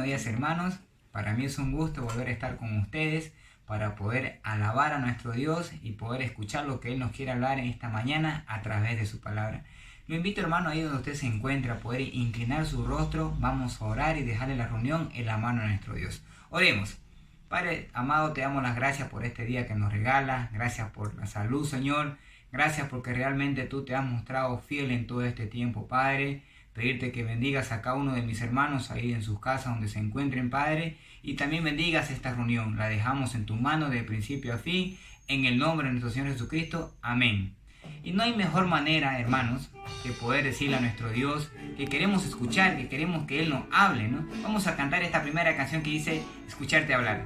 Buenos días, hermanos. Para mí es un gusto volver a estar con ustedes para poder alabar a nuestro Dios y poder escuchar lo que Él nos quiere hablar en esta mañana a través de su palabra. Lo invito, hermano, ahí donde usted se encuentra, a poder inclinar su rostro. Vamos a orar y dejarle la reunión en la mano de nuestro Dios. Oremos. Padre amado, te damos las gracias por este día que nos regalas. Gracias por la salud, Señor. Gracias porque realmente tú te has mostrado fiel en todo este tiempo, Padre. Pedirte que bendigas a cada uno de mis hermanos ahí en sus casas donde se encuentren, Padre. Y también bendigas esta reunión. La dejamos en tu mano de principio a fin. En el nombre de nuestro Señor Jesucristo. Amén. Y no hay mejor manera, hermanos, que poder decirle a nuestro Dios que queremos escuchar, que queremos que Él nos hable, ¿no? Vamos a cantar esta primera canción que dice Escucharte hablar.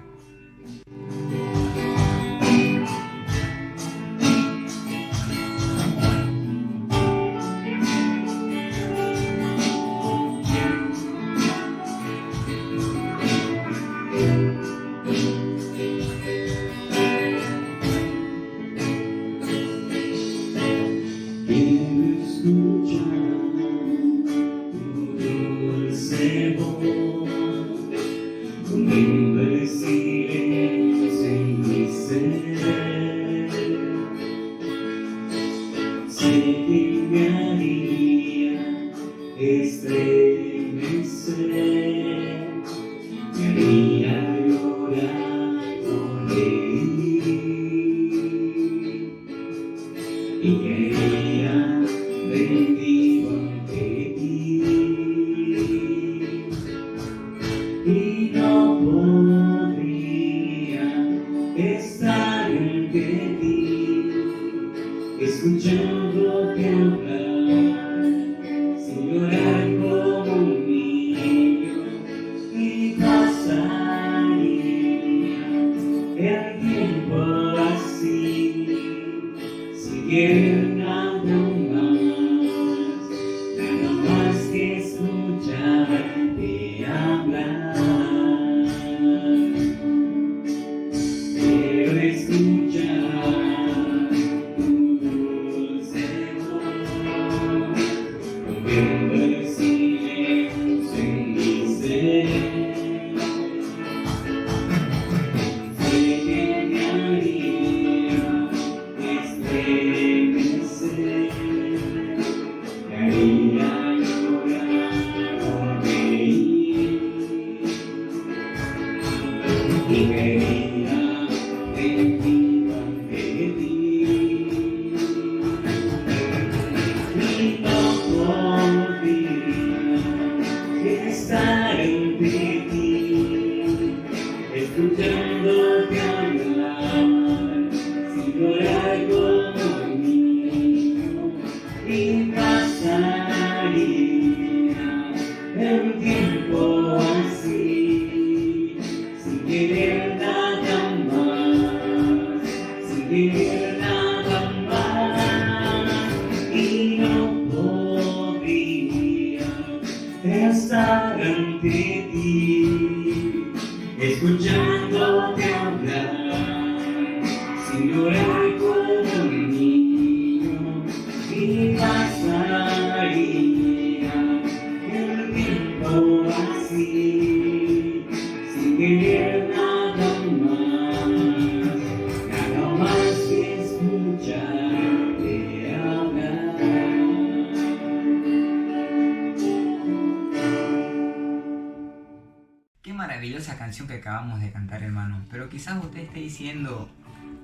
Maravillosa canción que acabamos de cantar, hermano, pero quizás usted esté diciendo: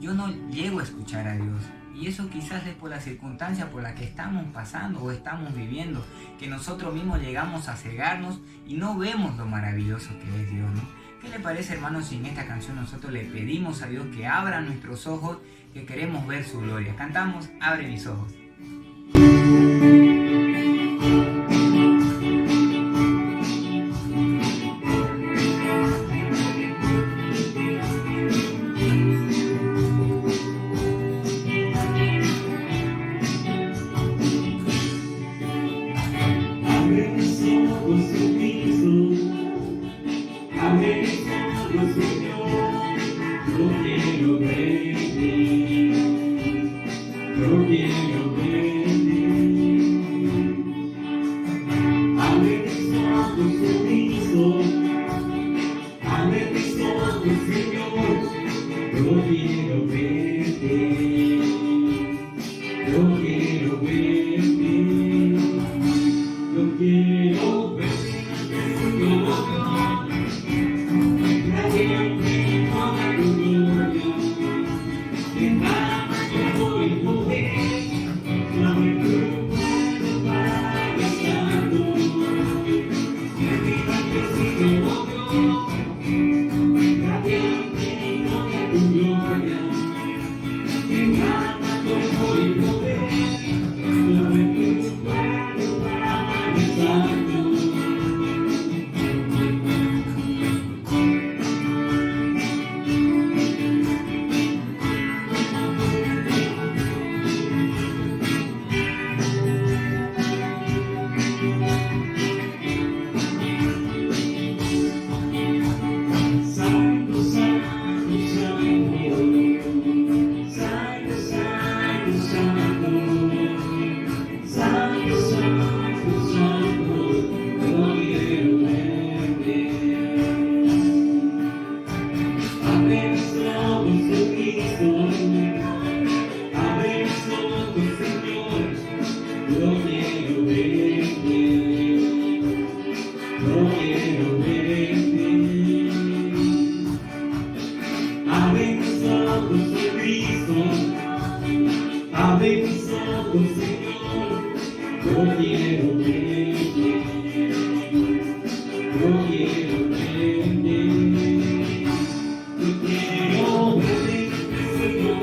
yo no llego a escuchar a Dios, y eso quizás es por las circunstancias por las que estamos pasando o estamos viviendo, que nosotros mismos llegamos a cegarnos y no vemos lo maravilloso que es Dios, ¿no? ¿Qué le parece, hermano, si en esta canción nosotros le pedimos a Dios que abra nuestros ojos, que queremos ver su gloria? Cantamos Abre mis ojos. Yo quiero ver Abre mis ojos, Señor, yo quiero ver, yo quiero ver, yo quiero ver, Señor,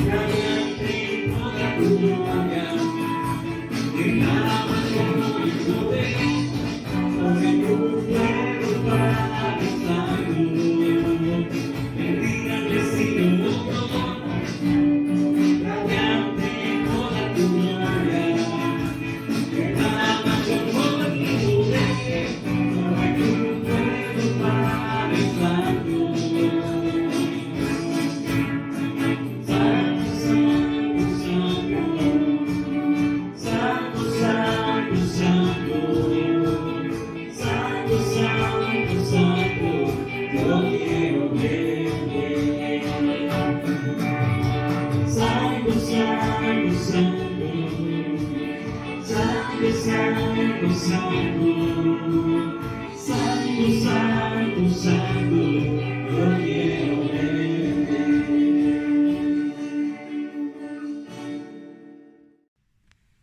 radiante toda tu gloria, que nada más como el poder, sobre tu fuego para besarlo, bendiga el Señor.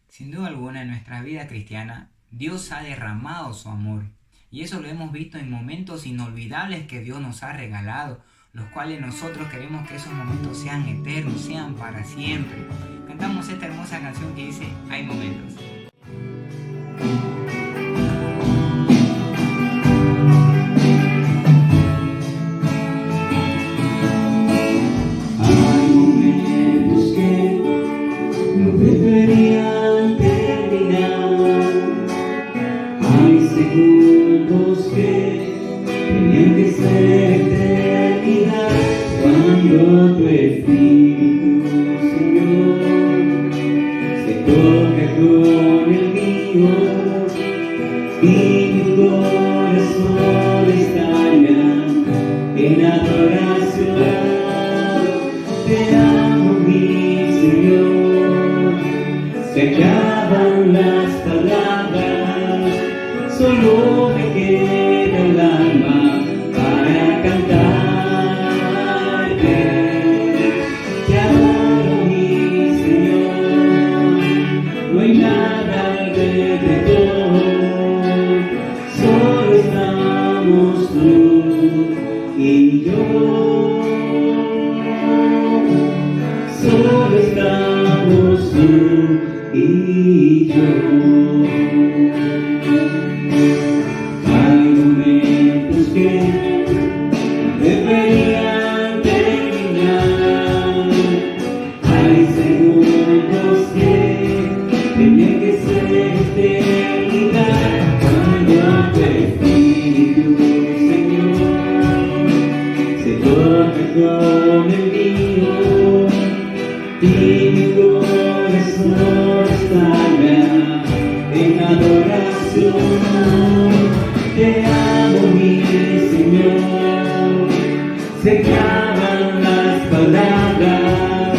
Sin duda alguna, en nuestra vida cristiana, Dios ha derramado su amor. Y eso lo hemos visto en momentos inolvidables que Dios nos ha regalado, los cuales nosotros queremos que esos momentos sean eternos, sean para siempre. Cantamos esta hermosa canción que dice, hay momentos. Se acaban las palabras, solo me queda el alma para cantarte. Te adoro, mi Señor, no hay nada alrededor, solo estamos tú y yo. Solo estamos tú y yo. Hay momentos que deberían terminar, hay segundos que tenían que ser eternidad. Cuando tu Espíritu, Señor, se toca con el mío y mi corazón estalla en adoración. Te amo, mi Señor, se acaban las palabras,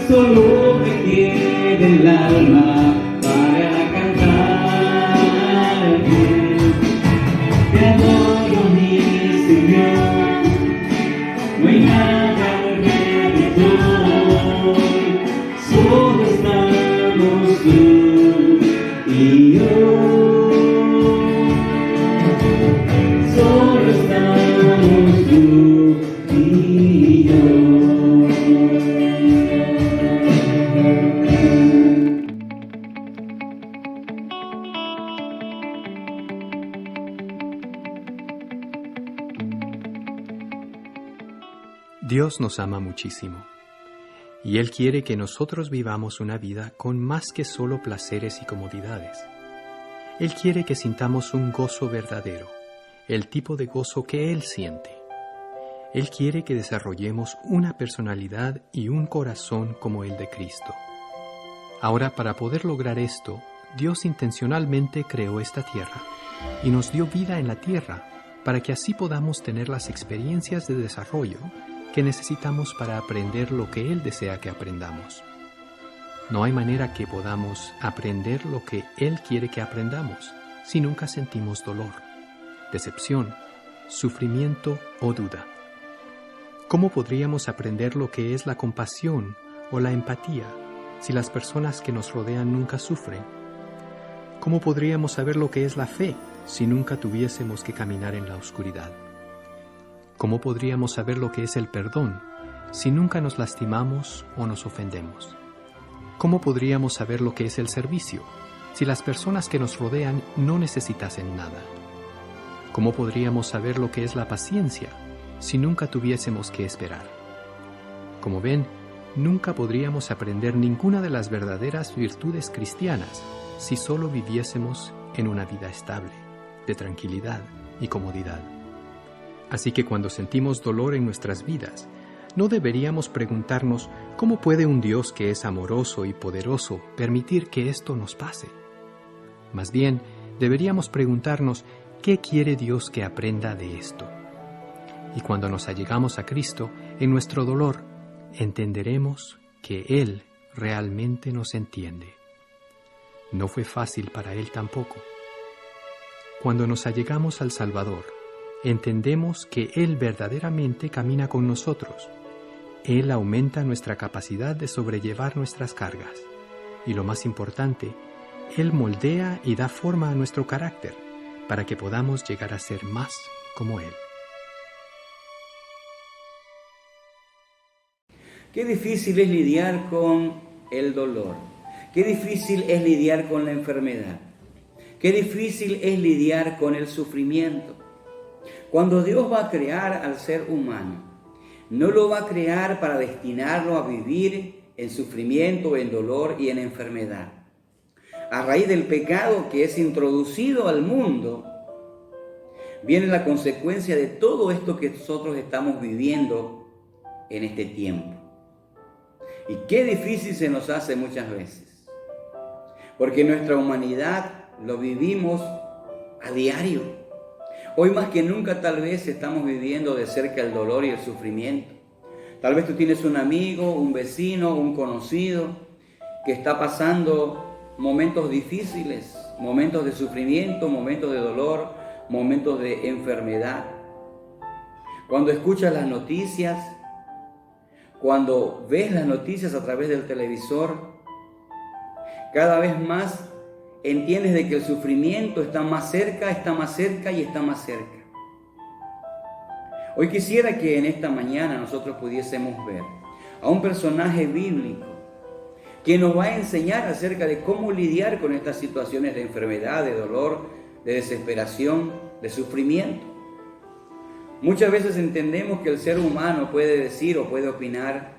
solo me queda el alma para cantarte. Te adoro, mi Señor, no hay nada alrededor, solo estamos tú y yo. Solo estamos tú y yo. Dios nos ama muchísimo. Y Él quiere que nosotros vivamos una vida con más que solo placeres y comodidades. Él quiere que sintamos un gozo verdadero, el tipo de gozo que Él siente. Él quiere que desarrollemos una personalidad y un corazón como el de Cristo. Ahora, para poder lograr esto, Dios intencionalmente creó esta tierra y nos dio vida en la tierra para que así podamos tener las experiencias de desarrollo que necesitamos para aprender lo que Él desea que aprendamos. No hay manera que podamos aprender lo que Él quiere que aprendamos si nunca sentimos dolor, decepción, sufrimiento o duda. ¿Cómo podríamos aprender lo que es la compasión o la empatía si las personas que nos rodean nunca sufren? ¿Cómo podríamos saber lo que es la fe si nunca tuviésemos que caminar en la oscuridad? ¿Cómo podríamos saber lo que es el perdón si nunca nos lastimamos o nos ofendemos? ¿Cómo podríamos saber lo que es el servicio si las personas que nos rodean no necesitasen nada? ¿Cómo podríamos saber lo que es la paciencia si nunca tuviésemos que esperar? Como ven, nunca podríamos aprender ninguna de las verdaderas virtudes cristianas si solo viviésemos en una vida estable, de tranquilidad y comodidad. Así que cuando sentimos dolor en nuestras vidas, no deberíamos preguntarnos cómo puede un Dios que es amoroso y poderoso permitir que esto nos pase. Más bien, deberíamos preguntarnos qué quiere Dios que aprenda de esto. Y cuando nos allegamos a Cristo, en nuestro dolor, entenderemos que Él realmente nos entiende. No fue fácil para Él tampoco. Cuando nos allegamos al Salvador, entendemos que Él verdaderamente camina con nosotros. Él aumenta nuestra capacidad de sobrellevar nuestras cargas. Y lo más importante, Él moldea y da forma a nuestro carácter para que podamos llegar a ser más como Él. Qué difícil es lidiar con el dolor. Qué difícil es lidiar con la enfermedad. Qué difícil es lidiar con el sufrimiento. Cuando Dios va a crear al ser humano, no lo va a crear para destinarlo a vivir en sufrimiento, en dolor y en enfermedad. A raíz del pecado que es introducido al mundo, viene la consecuencia de todo esto que nosotros estamos viviendo en este tiempo. Y qué difícil se nos hace muchas veces. Porque nuestra humanidad lo vivimos a diario. Hoy más que nunca tal vez estamos viviendo de cerca el dolor y el sufrimiento. Tal vez tú tienes un amigo, un vecino, un conocido que está pasando momentos difíciles, momentos de sufrimiento, momentos de dolor, momentos de enfermedad. Cuando escuchas las noticias, cuando ves las noticias a través del televisor, cada vez más entiendes de que el sufrimiento está más cerca y está más cerca. Hoy quisiera que en esta mañana nosotros pudiésemos ver a un personaje bíblico que nos va a enseñar acerca de cómo lidiar con estas situaciones de enfermedad, de dolor, de desesperación, de sufrimiento. Muchas veces entendemos que el ser humano puede decir o puede opinar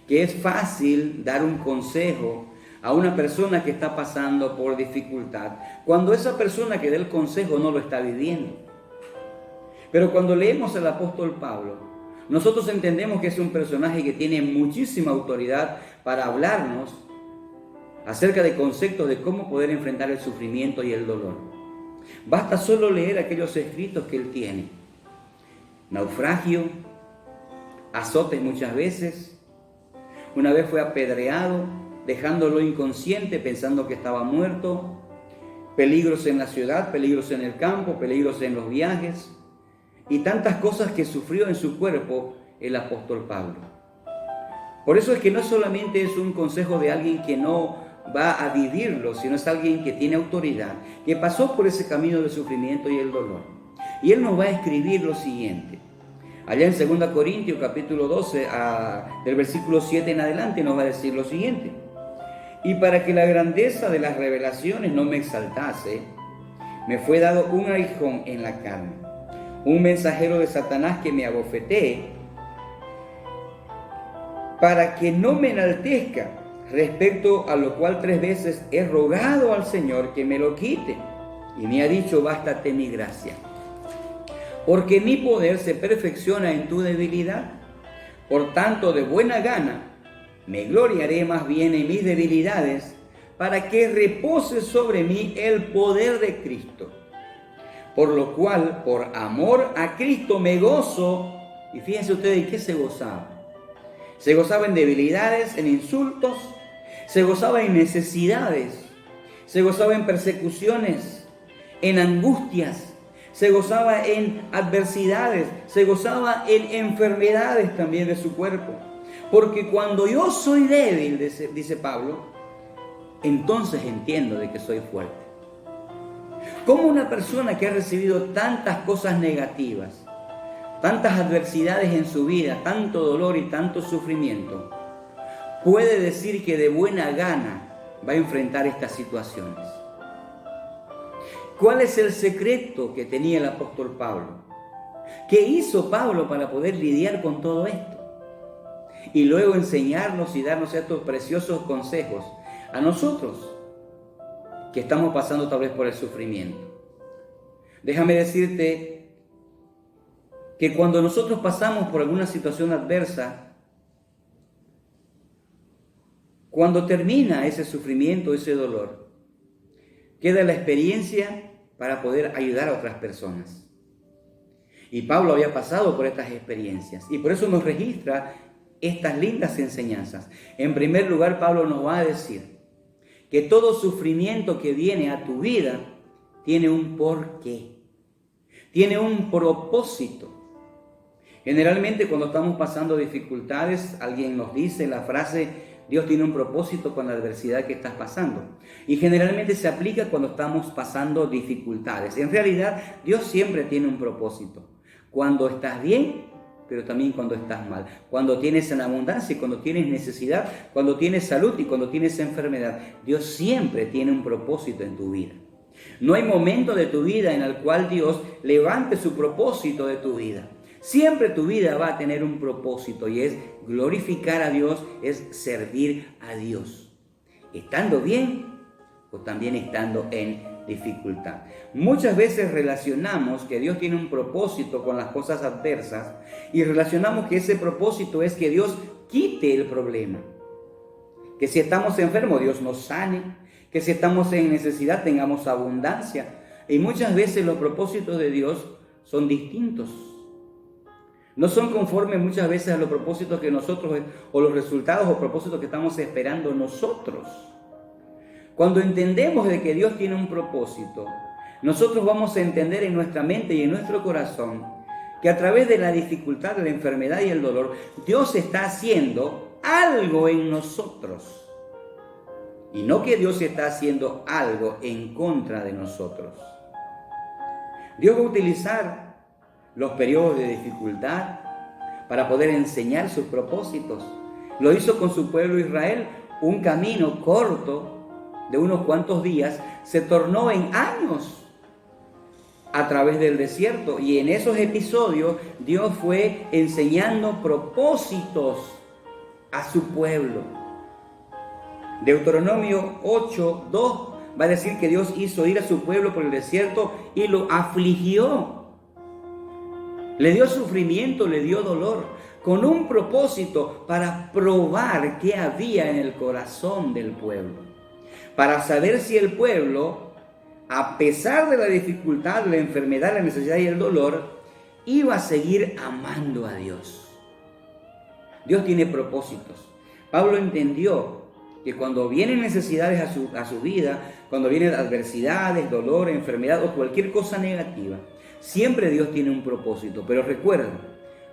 que es fácil dar un consejo a una persona que está pasando por dificultad, cuando esa persona que da el consejo no lo está viviendo. Pero cuando leemos al apóstol Pablo, nosotros entendemos que es un personaje que tiene muchísima autoridad para hablarnos acerca de conceptos de cómo poder enfrentar el sufrimiento y el dolor. Basta solo leer aquellos escritos que él tiene. Naufragio, azotes muchas veces. Una vez fue apedreado, dejándolo inconsciente pensando que estaba muerto. Peligros en la ciudad, peligros en el campo, peligros en los viajes. Y tantas cosas que sufrió en su cuerpo el apóstol Pablo. Por eso es que no solamente es un consejo de alguien que no va a vivirlo, sino es alguien que tiene autoridad, que pasó por ese camino de sufrimiento y el dolor. Y él nos va a escribir lo siguiente. Allá en 2 Corintios capítulo 12, del versículo 7 en adelante, nos va a decir lo siguiente. Y para que la grandeza de las revelaciones no me exaltase, me fue dado un aguijón en la carne, un mensajero de Satanás que me abofetee, para que no me enaltezca, respecto a lo cual 3 veces he rogado al Señor que me lo quite, y me ha dicho, bástate mi gracia. Porque mi poder se perfecciona en tu debilidad. Por tanto, de buena gana, me gloriaré más bien en mis debilidades, para que repose sobre mí el poder de Cristo. Por lo cual, por amor a Cristo me gozo. Y fíjense ustedes en qué se gozaba. Se gozaba en debilidades, en insultos, se gozaba en necesidades, se gozaba en persecuciones, en angustias, se gozaba en adversidades, se gozaba en enfermedades también de su cuerpo. Porque cuando yo soy débil, dice Pablo, entonces entiendo de que soy fuerte. Como una persona que ha recibido tantas cosas negativas, tantas adversidades en su vida, tanto dolor y tanto sufrimiento, puede decir que de buena gana va a enfrentar estas situaciones? ¿Cuál es el secreto que tenía el apóstol Pablo? ¿Qué hizo Pablo para poder lidiar con todo esto? Y luego enseñarnos y darnos estos preciosos consejos a nosotros que estamos pasando tal vez por el sufrimiento. Déjame decirte que cuando nosotros pasamos por alguna situación adversa, cuando termina ese sufrimiento, ese dolor, queda la experiencia para poder ayudar a otras personas. Y Pablo había pasado por estas experiencias y por eso nos registra estas lindas enseñanzas. En primer lugar, Pablo nos va a decir que todo sufrimiento que viene a tu vida tiene un porqué, tiene un propósito. Generalmente cuando estamos pasando dificultades, alguien nos dice la frase: Dios tiene un propósito con la adversidad que estás pasando. Y generalmente se aplica cuando estamos pasando dificultades. En realidad, Dios siempre tiene un propósito. Cuando estás bien, pero también cuando estás mal. Cuando tienes en abundancia y cuando tienes necesidad, cuando tienes salud y cuando tienes enfermedad. Dios siempre tiene un propósito en tu vida. No hay momento de tu vida en el cual Dios levante su propósito de tu vida. Siempre tu vida va a tener un propósito y es glorificar a Dios, es servir a Dios. Estando bien o también estando en dificultad. Muchas veces relacionamos que Dios tiene un propósito con las cosas adversas y relacionamos que ese propósito es que Dios quite el problema. Que si estamos enfermos, Dios nos sane. Que si estamos en necesidad, tengamos abundancia. Y muchas veces los propósitos de Dios son distintos. No son conformes muchas veces a los propósitos que nosotros, o los resultados o propósitos que estamos esperando nosotros. Cuando entendemos de que Dios tiene un propósito, nosotros vamos a entender en nuestra mente y en nuestro corazón que a través de la dificultad, de la enfermedad y el dolor, Dios está haciendo algo en nosotros. Y no que Dios está haciendo algo en contra de nosotros. Dios va a utilizar los periodos de dificultad para poder enseñar sus propósitos. Lo hizo con su pueblo Israel. Un camino corto de unos cuantos días se tornó en años a través del desierto. Y en esos episodios Dios fue enseñando propósitos a su pueblo. Deuteronomio 8:2 va a decir que Dios hizo ir a su pueblo por el desierto y lo afligió. Le dio sufrimiento, le dio dolor, con un propósito para probar qué había en el corazón del pueblo. Para saber si el pueblo, a pesar de la dificultad, la enfermedad, la necesidad y el dolor, iba a seguir amando a Dios. Dios tiene propósitos. Pablo entendió que cuando vienen necesidades a su vida, cuando vienen adversidades, dolor, enfermedad o cualquier cosa negativa, siempre Dios tiene un propósito. Pero recuerda,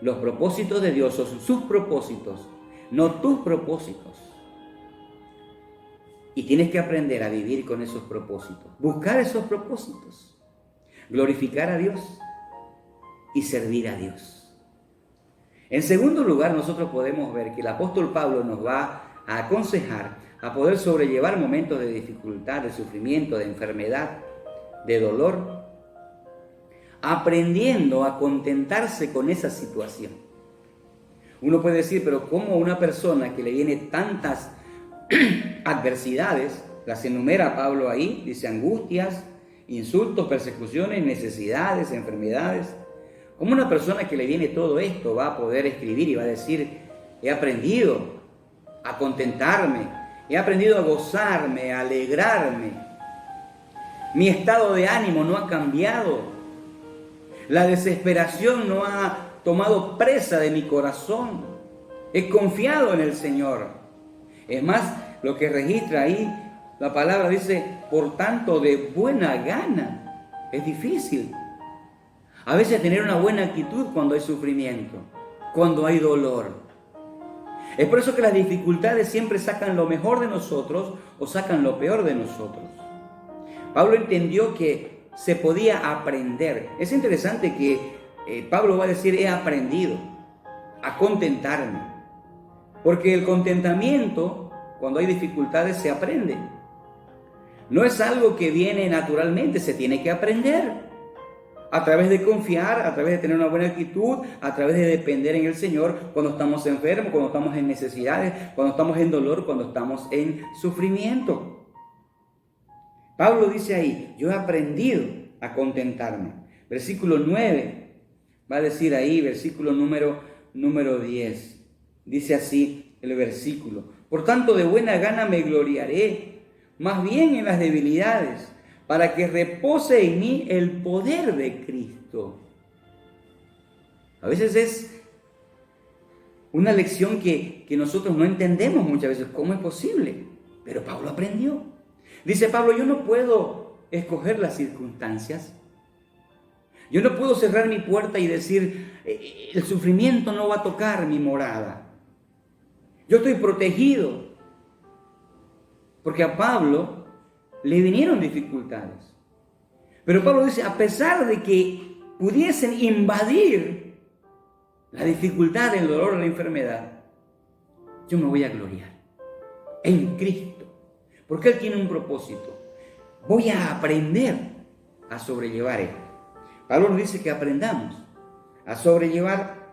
los propósitos de Dios son sus propósitos, no tus propósitos. Y tienes que aprender a vivir con esos propósitos, buscar esos propósitos, glorificar a Dios y servir a Dios. En segundo lugar, nosotros podemos ver que el apóstol Pablo nos va a aconsejar a poder sobrellevar momentos de dificultad, de sufrimiento, de enfermedad, de dolor, aprendiendo a contentarse con esa situación. Uno puede decir, pero ¿cómo una persona que le viene tantas adversidades, las enumera Pablo ahí, dice angustias, insultos, persecuciones, necesidades, enfermedades? ¿Cómo una persona que le viene todo esto va a poder escribir y va a decir, he aprendido a contentarme, he aprendido a gozarme, a alegrarme? Mi estado de ánimo no ha cambiado. La desesperación no ha tomado presa de mi corazón. He confiado en el Señor. Es más, lo que registra ahí, la palabra dice, por tanto, de buena gana. Es difícil a veces tener una buena actitud cuando hay sufrimiento, cuando hay dolor. Es por eso que las dificultades siempre sacan lo mejor de nosotros o sacan lo peor de nosotros. Pablo entendió que se podía aprender. Es interesante que Pablo va a decir, he aprendido a contentarme. Porque el contentamiento, cuando hay dificultades, se aprende. No es algo que viene naturalmente, se tiene que aprender. A través de confiar, a través de tener una buena actitud, a través de depender en el Señor cuando estamos enfermos, cuando estamos en necesidades, cuando estamos en dolor, cuando estamos en sufrimiento. Pablo dice ahí, yo he aprendido a contentarme. Versículo 9, va a decir ahí, versículo número 10. Dice así el versículo, por tanto de buena gana me gloriaré, más bien en las debilidades, para que repose en mí el poder de Cristo. A veces es una lección que nosotros no entendemos muchas veces. ¿Cómo es posible? Pero Pablo aprendió. Dice Pablo, yo no puedo escoger las circunstancias. Yo no puedo cerrar mi puerta y decir, el sufrimiento no va a tocar mi morada. Yo estoy protegido. Porque a Pablo le vinieron dificultades. Pero Pablo dice, a pesar de que pudiesen invadir la dificultad, el dolor, la enfermedad, yo me voy a gloriar en Cristo. Porque Él tiene un propósito. Voy a aprender a sobrellevar esto. Pablo nos dice que aprendamos a sobrellevar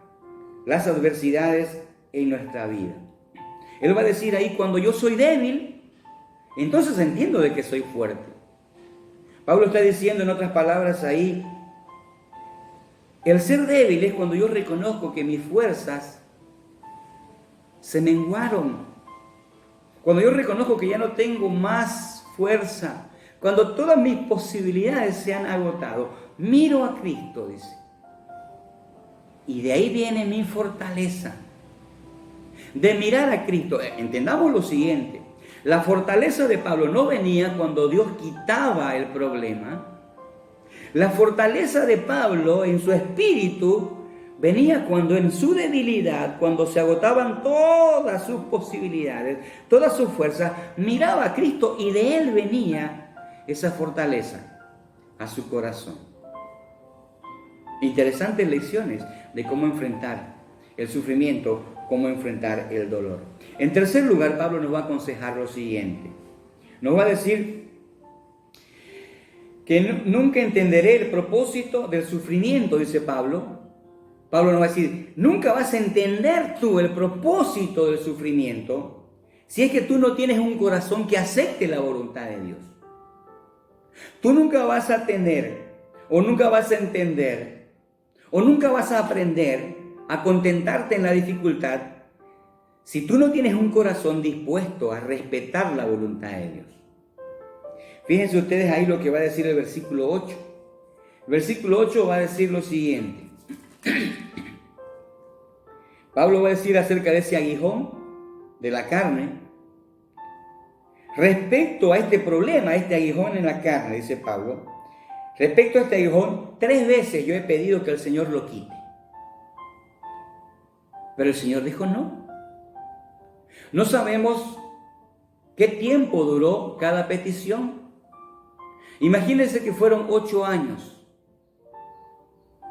las adversidades en nuestra vida. Él va a decir ahí, cuando yo soy débil, entonces entiendo de que soy fuerte. Pablo está diciendo en otras palabras ahí, el ser débil es cuando yo reconozco que mis fuerzas se menguaron. Cuando yo reconozco que ya no tengo más fuerza. Cuando todas mis posibilidades se han agotado. Miro a Cristo, dice. Y de ahí viene mi fortaleza. De mirar a Cristo. Entendamos lo siguiente. La fortaleza de Pablo no venía cuando Dios quitaba el problema. La fortaleza de Pablo en su espíritu venía cuando en su debilidad, cuando se agotaban todas sus posibilidades, todas sus fuerzas, miraba a Cristo y de Él venía esa fortaleza a su corazón. Interesantes lecciones de cómo enfrentar el sufrimiento, cómo enfrentar el dolor. En tercer lugar, Pablo nos va a aconsejar lo siguiente. Nos va a decir que nunca entenderé el propósito del sufrimiento, dice Pablo. Pablo nos va a decir, nunca vas a entender tú el propósito del sufrimiento si es que tú no tienes un corazón que acepte la voluntad de Dios. Tú nunca vas a tener, o nunca vas a entender, o nunca vas a aprender a contentarte en la dificultad si tú no tienes un corazón dispuesto a respetar la voluntad de Dios. Fíjense ustedes ahí lo que va a decir el versículo 8. El versículo 8 va a decir lo siguiente. Pablo va a decir acerca de ese aguijón de la carne. Respecto a este problema, este aguijón en la carne, dice Pablo, respecto a este aguijón, 3 veces yo he pedido que el Señor lo quite. Pero el Señor dijo no. No sabemos qué tiempo duró cada petición. Imagínense que fueron 8 años.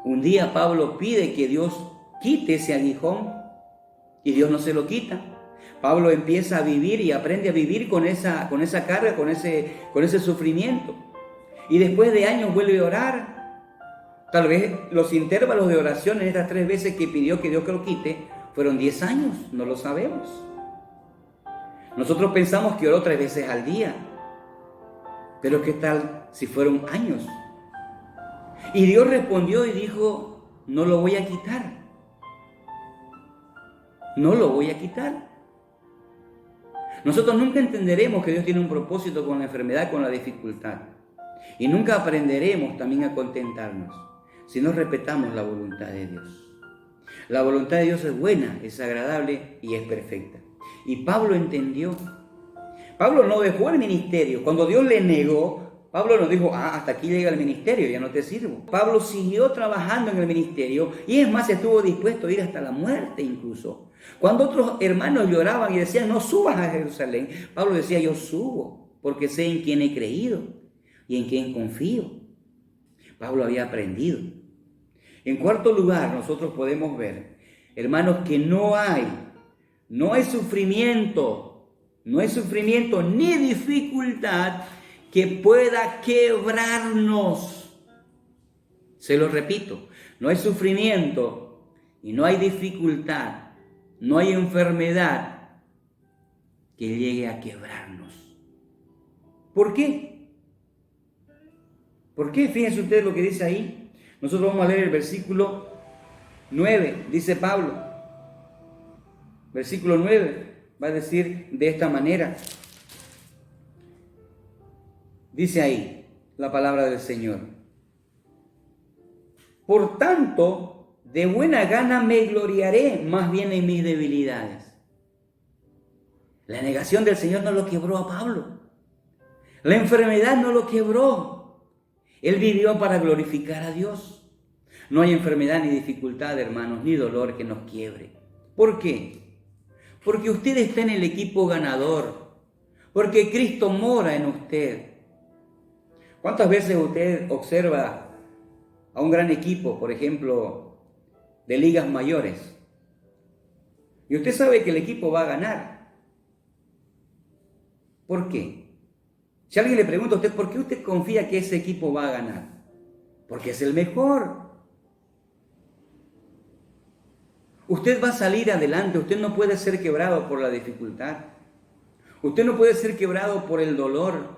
Un día Pablo pide que Dios quite ese aguijón y Dios no se lo quita. Pablo empieza a vivir y aprende a vivir con esa carga, con ese sufrimiento. Y después de años vuelve a orar. Tal vez los intervalos de oración en estas 3 veces que pidió que Dios que lo quite fueron 10 años, no lo sabemos. Nosotros pensamos que oró 3 veces al día. Pero ¿qué tal si fueron años? Y Dios respondió y dijo, no lo voy a quitar. No lo voy a quitar. Nosotros nunca entenderemos que Dios tiene un propósito con la enfermedad, con la dificultad. Y nunca aprenderemos también a contentarnos si no respetamos la voluntad de Dios. La voluntad de Dios es buena, es agradable y es perfecta. Y Pablo entendió. Pablo no dejó el ministerio. Cuando Dios le negó, Pablo nos dijo, hasta aquí llega el ministerio, ya no te sirvo. Pablo siguió trabajando en el ministerio y es más, estuvo dispuesto a ir hasta la muerte incluso. Cuando otros hermanos lloraban y decían, no subas a Jerusalén, Pablo decía, yo subo porque sé en quién he creído y en quién confío. Pablo había aprendido. En cuarto lugar, nosotros podemos ver, hermanos, que no hay sufrimiento ni dificultad que pueda quebrarnos. Se lo repito, no hay sufrimiento y no hay dificultad, no hay enfermedad que llegue a quebrarnos. ¿Por qué? ¿Por qué? Fíjense ustedes lo que dice ahí. Nosotros vamos a leer el versículo 9, dice Pablo. Versículo 9 va a decir de esta manera. Dice ahí la palabra del Señor. Por tanto, de buena gana me gloriaré más bien en mis debilidades. La negación del Señor no lo quebró a Pablo. La enfermedad no lo quebró. Él vivió para glorificar a Dios. No hay enfermedad ni dificultad, hermanos, ni dolor que nos quiebre. ¿Por qué? Porque usted está en el equipo ganador. Porque Cristo mora en usted. ¿Cuántas veces usted observa a un gran equipo, por ejemplo, de ligas mayores? Y usted sabe que el equipo va a ganar. ¿Por qué? Si alguien le pregunta a usted, ¿por qué usted confía que ese equipo va a ganar? Porque es el mejor. Usted va a salir adelante, usted no puede ser quebrado por la dificultad. Usted no puede ser quebrado por el dolor.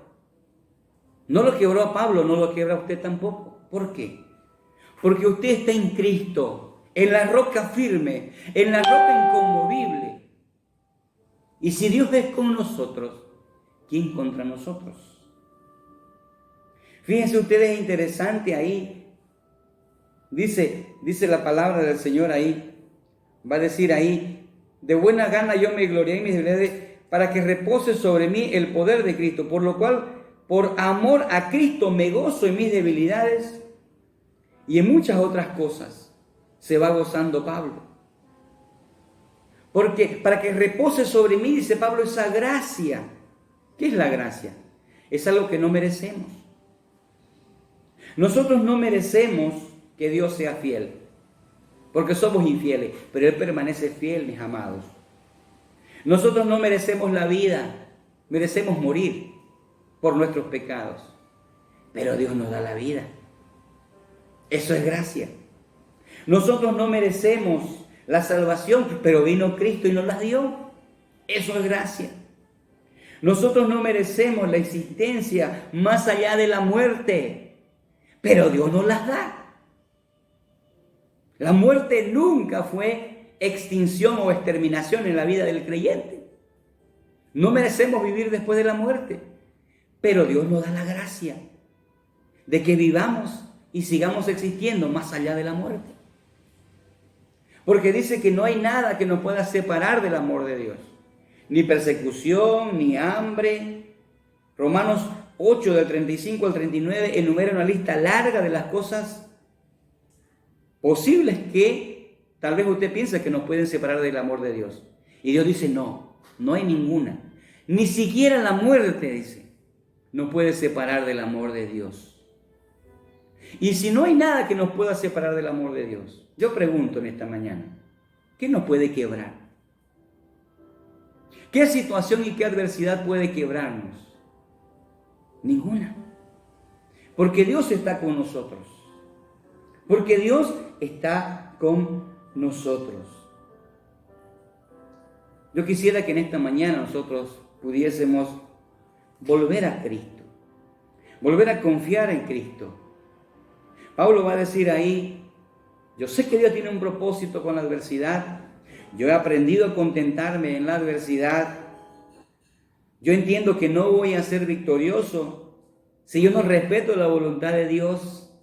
No lo quebró a Pablo, no lo quebra a usted tampoco. ¿Por qué? Porque usted está en Cristo, en la roca firme, en la roca inconmovible. Y si Dios es con nosotros, ¿quién contra nosotros? Fíjense ustedes, es interesante ahí. Dice la palabra del Señor ahí. Va a decir ahí, de buena gana yo me gloriaré en mis debilidades para que repose sobre mí el poder de Cristo. Por lo cual, por amor a Cristo me gozo en mis debilidades y en muchas otras cosas se va gozando Pablo. Porque para que repose sobre mí, dice Pablo, esa gracia. ¿Qué es la gracia? Es algo que no merecemos. Nosotros no merecemos que Dios sea fiel, porque somos infieles, pero Él permanece fiel, mis amados. Nosotros no merecemos la vida, merecemos morir por nuestros pecados, pero Dios nos da la vida. Eso es gracia. Nosotros no merecemos la salvación, pero vino Cristo y nos la dio. Eso es gracia. Nosotros no merecemos la existencia más allá de la muerte, pero Dios nos las da. La muerte nunca fue extinción o exterminación en la vida del creyente. No merecemos vivir después de la muerte, pero Dios nos da la gracia de que vivamos y sigamos existiendo más allá de la muerte. Porque dice que no hay nada que nos pueda separar del amor de Dios. Ni persecución, ni hambre. Romanos 8, del 35 al 39, enumera una lista larga de las cosas posibles que tal vez usted piensa que nos pueden separar del amor de Dios. Y Dios dice, no hay ninguna. Ni siquiera la muerte, dice, nos puede separar del amor de Dios. Y si no hay nada que nos pueda separar del amor de Dios, yo pregunto en esta mañana, ¿qué nos puede quebrar? ¿Qué situación y qué adversidad puede quebrarnos? Ninguna. Porque Dios está con nosotros. Porque Dios está con nosotros. Yo quisiera que en esta mañana nosotros pudiésemos volver a Cristo. Volver a confiar en Cristo. Pablo va a decir ahí, yo sé que Dios tiene un propósito con la adversidad. Yo he aprendido a contentarme en la adversidad. Yo entiendo que no voy a ser victorioso si yo no respeto la voluntad de Dios.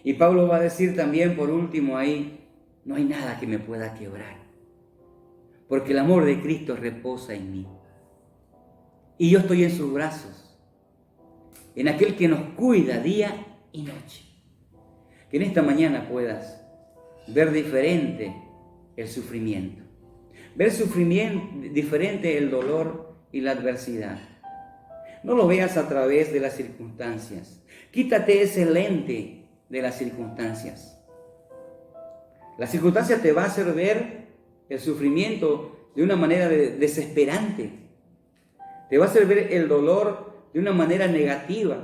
Y Pablo va a decir también, por último ahí, no hay nada que me pueda quebrar, porque el amor de Cristo reposa en mí. Y yo estoy en sus brazos. en aquel que nos cuida día y noche. Que en esta mañana puedas ver diferente el sufrimiento, ver diferente el dolor y la adversidad. No lo veas a través de las circunstancias. Quítate ese lente de las circunstancias. La circunstancia te va a hacer ver el sufrimiento de una manera desesperante. Te va a hacer ver el dolor de una manera negativa.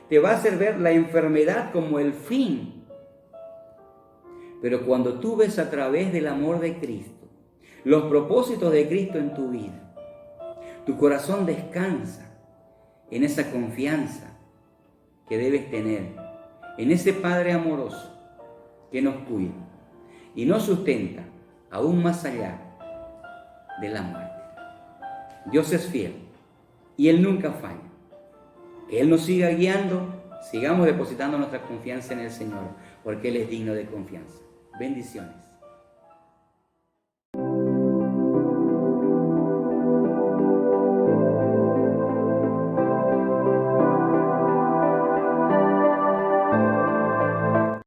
Te va a hacer ver la enfermedad como el fin. Pero cuando tú ves a través del amor de Cristo, los propósitos de Cristo en tu vida, tu corazón descansa en esa confianza que debes tener, en ese Padre amoroso que nos cuida y nos sustenta aún más allá de la muerte. Dios es fiel y Él nunca falla. Que Él nos siga guiando, sigamos depositando nuestra confianza en el Señor, porque Él es digno de confianza. Bendiciones.